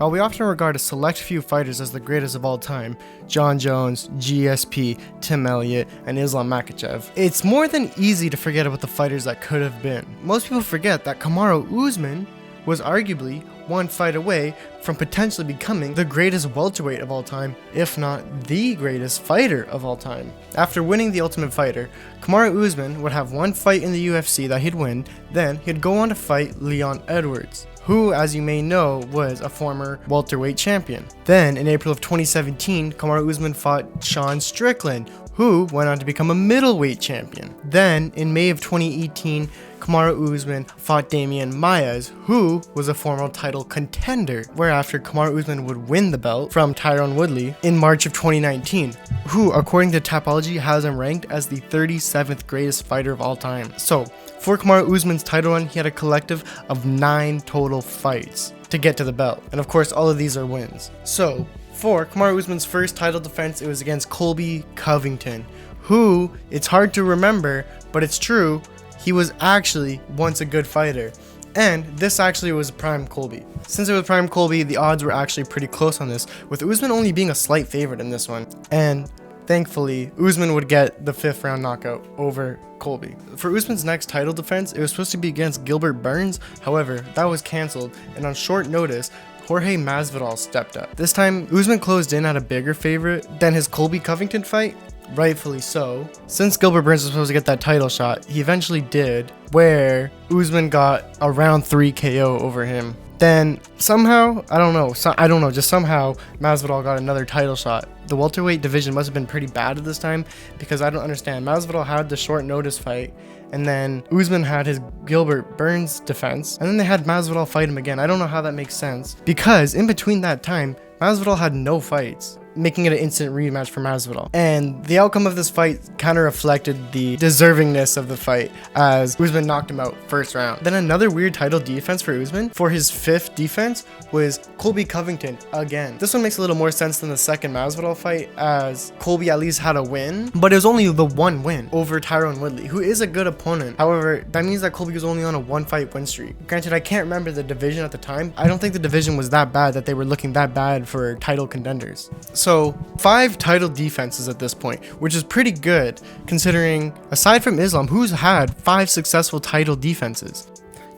While we often regard a select few fighters as the greatest of all time, John Jones, GSP, Tim Elliott, and Islam Makhachev, it's more than easy to forget about the fighters that could have been. Most people forget that Kamaru Usman was arguably one fight away from potentially becoming the greatest welterweight of all time, if not the greatest fighter of all time. After winning the Ultimate Fighter, Kamaru Usman would have one fight in the UFC that he'd win, then he'd go on to fight Leon Edwards, who, as you may know, was a former welterweight champion. Then, in April of 2017, Kamaru Usman fought Sean Strickland, who went on to become a middleweight champion. Then, in May of 2018, Kamaru Usman fought Damian Maia, who was a former title contender, whereafter Kamaru Usman would win the belt from Tyron Woodley in March of 2019, who, according to Tapology, has him ranked as the 37th greatest fighter of all time. So, for Kamaru Usman's title run, he had a collective of 9 total fights to get to the belt, and of course all of these are wins. So, for Kamaru Usman's first title defense, it was against Colby Covington, who, it's hard to remember, but it's true, he was actually once a good fighter. And this actually was prime Colby. Since it was prime Colby, the odds were actually pretty close on this, with Usman only being a slight favorite in this one. And thankfully, Usman would get the 5th round knockout over Colby. For Usman's next title defense, it was supposed to be against Gilbert Burns, however, that was cancelled, and on short notice, Jorge Masvidal stepped up. This time, Usman closed in at a bigger favorite than his Colby Covington fight, rightfully so. Since Gilbert Burns was supposed to get that title shot, he eventually did, where Usman got a round 3 KO over him. Then somehow, I don't know, just somehow Masvidal got another title shot. The welterweight division must have been pretty bad at this time, because I don't understand. Masvidal had the short notice fight, and then Usman had his Gilbert Burns defense, and then they had Masvidal fight him again. I don't know how that makes sense, because in between that time, Masvidal had no fights, making it an instant rematch for Masvidal. And the outcome of this fight kind of reflected the deservingness of the fight, as Usman knocked him out first round. Then another weird title defense for Usman, for his 5th defense, was Colby Covington again. This one makes a little more sense than the second Masvidal fight, as Colby at least had a win, but it was only the one win over Tyron Woodley, who is a good opponent. However, that means that Colby was only on a 1-fight win streak. Granted, I can't remember the division at the time. I don't think the division was that bad that they were looking that bad for title contenders. So 5 title defenses at this point, which is pretty good considering, aside from Islam, who's had 5 successful title defenses.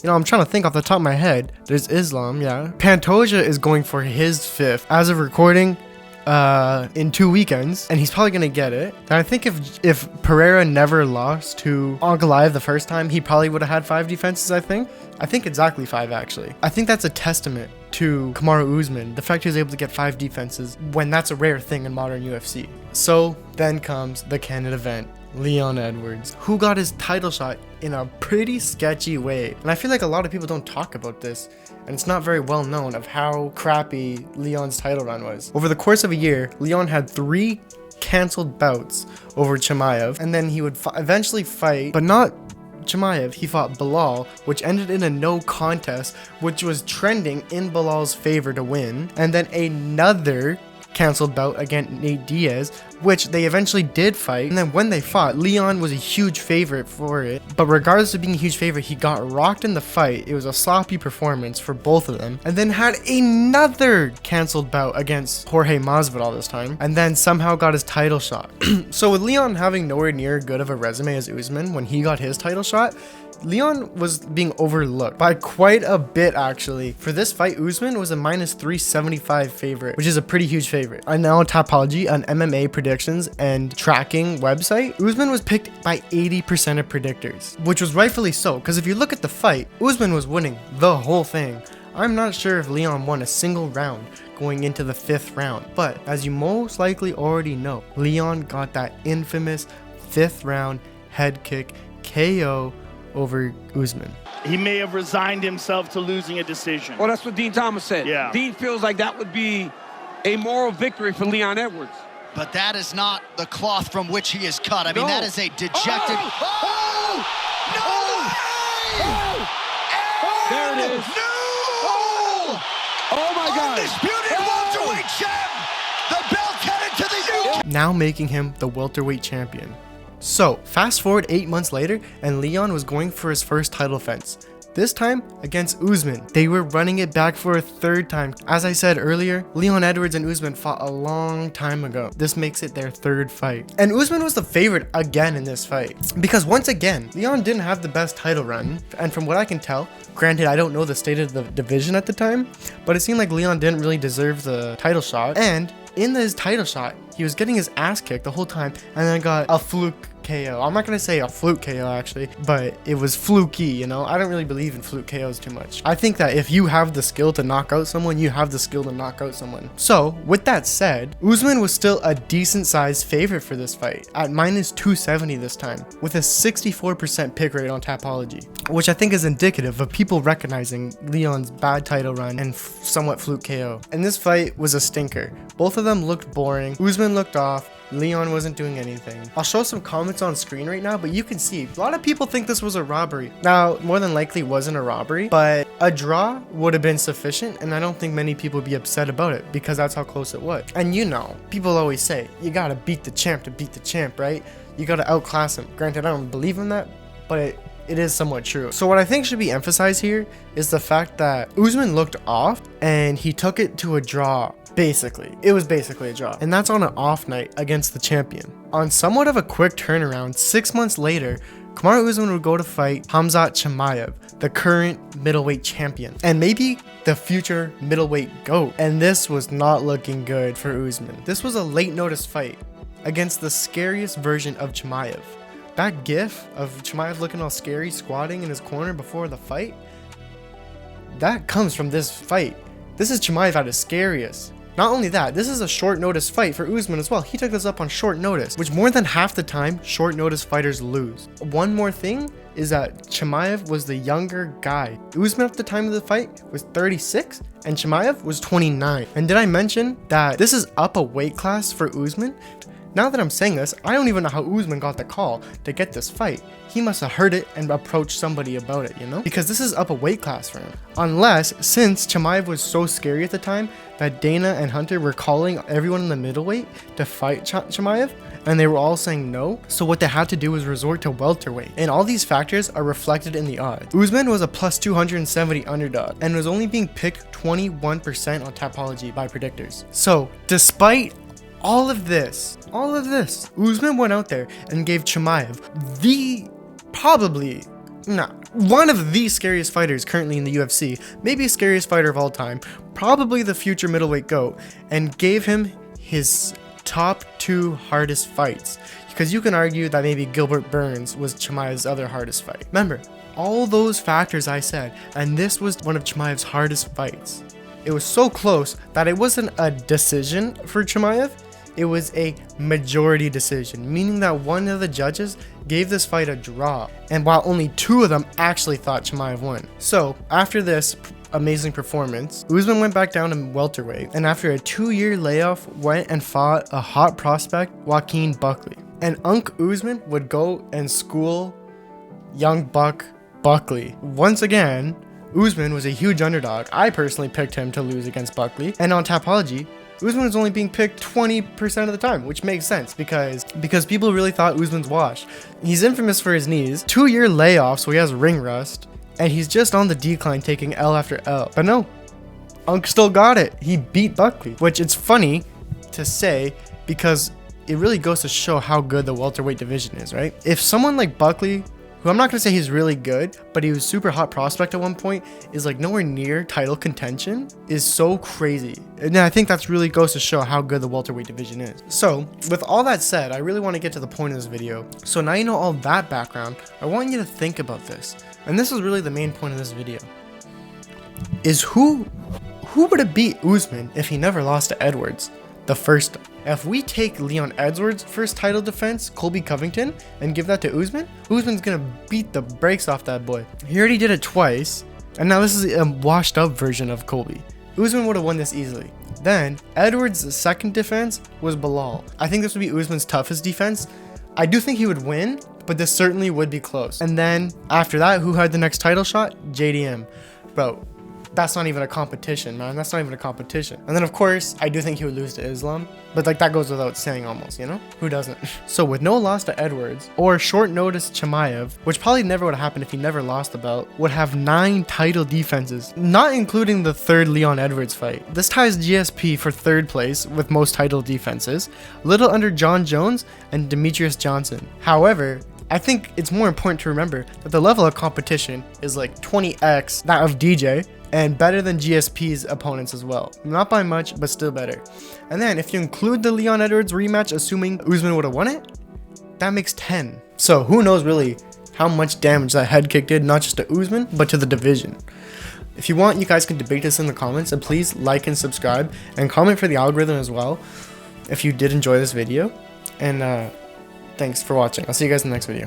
You know, I'm trying to think off the top of my head. There's Islam, yeah. Pantoja is going for his 5th as of recording in 2 weekends, and he's probably gonna get it. And I think if Pereira never lost to Ankalaev the first time, he probably would have had 5 defenses. I think exactly 5 actually. I think that's a testament to Kamaru Usman, the fact he was able to get 5 defenses when that's a rare thing in modern UFC. So then comes the Canada event, Leon Edwards, who got his title shot in a pretty sketchy way. And I feel like a lot of people don't talk about this, and it's not very well known of how crappy Leon's title run was. Over the course of a year, Leon had 3 canceled bouts over Chimaev, and then he would eventually fight, but not Chimaev, he fought Bilal, which ended in a no contest, which was trending in Bilal's favor to win, and then another canceled bout against Nate Diaz, which they eventually did fight. And then when they fought, Leon was a huge favorite for it, but regardless of being a huge favorite, he got rocked in the fight. It was a sloppy performance for both of them, and then had another canceled bout against Jorge Masvidal this time, and then somehow got his title shot. So with Leon having nowhere near good of a resume as Usman when he got his title shot, Leon was being overlooked by quite a bit actually. For this fight, Usman was a -375 favorite, which is a pretty huge favorite. I know Tapology, an MMA predictions and tracking website, Usman was picked by 80% of predictors, which was rightfully so, because if you look at the fight, Usman was winning the whole thing. I'm not sure if Leon won a single round going into the 5th round, but as you most likely already know, Leon got that infamous 5th round head kick KO over Usman. He may have resigned himself to losing a decision. Well, that's what Dean Thomas said. Yeah. Dean feels like that would be a moral victory for Leon Edwards. But that is not the cloth from which he is cut. I mean, that is a dejected... Oh! There it is. No! Oh my God. Undisputed welterweight champ! The belt headed to the UK! Now making him the welterweight champion. So, fast forward 8 months later, and Leon was going for his first title defense. This time against Usman. They were running it back for a third time. As I said earlier, Leon Edwards and Usman fought a long time ago. This makes it their third fight. And Usman was the favorite again in this fight. Because once again, Leon didn't have the best title run. And from what I can tell, granted, I don't know the state of the division at the time, but it seemed like Leon didn't really deserve the title shot. And in his title shot, he was getting his ass kicked the whole time and then got a fluke KO. I'm not gonna say a fluke KO actually, but it was fluky, you know? I don't really believe in fluke KOs too much. I think that if you have the skill to knock out someone, you have the skill to knock out someone. So, with that said, Usman was still a decent sized favorite for this fight at minus 270 this time, with a 64% pick rate on Tapology, which I think is indicative of people recognizing Leon's bad title run and somewhat fluke KO. And this fight was a stinker. Both of them looked boring. Usman looked off. Leon wasn't doing anything. I'll show some comments on screen right now, but you can see a lot of people think this was a robbery. Now, more than likely wasn't a robbery, but a draw would have been sufficient, and I don't think many people would be upset about it because that's how close it was. And you know, people always say, you gotta beat the champ to beat the champ, right? You gotta outclass him. Granted, I don't believe in that, but it is somewhat true. So what I think should be emphasized here is the fact that Usman looked off and he took it to a draw. Basically, it was basically a draw. And that's on an off night against the champion. On somewhat of a quick turnaround, 6 months later, Kamaru Usman would go to fight Khamzat Chimaev, the current middleweight champion, and maybe the future middleweight GOAT. And this was not looking good for Usman. This was a late notice fight against the scariest version of Chimaev. That gif of Chimaev looking all scary, squatting in his corner before the fight, that comes from this fight. This is Chimaev at his scariest. Not only that, this is a short notice fight for Usman as well. He took this up on short notice, which more than half the time, short notice fighters lose. One more thing is that Chimaev was the younger guy. Usman at the time of the fight was 36 and Chimaev was 29. And did I mention that this is up a weight class for Usman? Now that I'm saying this, I don't even know how Usman got the call to get this fight. He must have heard it and approached somebody about it, you know? Because this is up a weight class for him. Unless, since Chimaev was so scary at the time, that Dana and Hunter were calling everyone in the middleweight to fight Chimaev, and they were all saying no. So what they had to do was resort to welterweight. And all these factors are reflected in the odds. Usman was a plus 270 underdog, and was only being picked 21% on Tapology by predictors. So, despite all of this, Usman went out there and gave Chimaev one of the scariest fighters currently in the UFC, maybe scariest fighter of all time, probably the future middleweight GOAT, and gave him his top 2 hardest fights. Because you can argue that maybe Gilbert Burns was Chimaev's other hardest fight. Remember, all those factors I said, and this was one of Chimaev's hardest fights. It was so close that it wasn't a decision for Chimaev. It was a majority decision, meaning that one of the judges gave this fight a draw, and while only 2 of them actually thought Chimaev won. So, after this amazing performance, Usman went back down to welterweight, and after a 2-year layoff, went and fought a hot prospect, Joaquin Buckley. And Unc Usman would go and school young Buck Buckley. Once again, Usman was a huge underdog. I personally picked him to lose against Buckley, and on Tapology, Usman was only being picked 20% of the time, which makes sense because people really thought Usman's washed. He's infamous for his knees, 2-year layoff, so he has ring rust, and he's just on the decline taking L after L. But no, Unc still got it. He beat Buckley, which it's funny to say because it really goes to show how good the welterweight division is, right? If someone like Buckley, who I'm not going to say he's really good, but he was super hot prospect at one point, is like nowhere near title contention, is so crazy. And I think that's really goes to show how good the welterweight division is. So with all that said, I really want to get to the point of this video. So now you know all that background, I want you to think about this. And this is really the main point of this video. Is who would have beat Usman if he never lost to Edwards the first time? If we take Leon Edwards' first title defense, Colby Covington, and give that to Usman, Usman's gonna beat the brakes off that boy. He already did it twice, and now this is a washed up version of Colby. Usman would have won this easily. Then, Edwards' second defense was Bilal. I think this would be Usman's toughest defense. I do think he would win, but this certainly would be close. And then, after that, who had the next title shot? JDM. Bro, that's not even a competition, man. That's not even a competition. And then of course, I do think he would lose to Islam, but like that goes without saying almost, you know? Who doesn't? So with no loss to Edwards or short notice Chimaev, which probably never would have happened if he never lost the belt, would have 9 title defenses, not including the third Leon Edwards fight. This ties GSP for third place with most title defenses, little under John Jones and Demetrius Johnson. However, I think it's more important to remember that the level of competition is like 20x that of DJ and better than GSP's opponents as well. Not by much, but still better. And then if you include the Leon Edwards rematch, assuming Usman would have won it, that makes 10. So who knows really how much damage that head kick did, not just to Usman, but to the division. If you want, you guys can debate this in the comments, and please like and subscribe and comment for the algorithm as well if you did enjoy this video. And thanks for watching. I'll see you guys in the next video.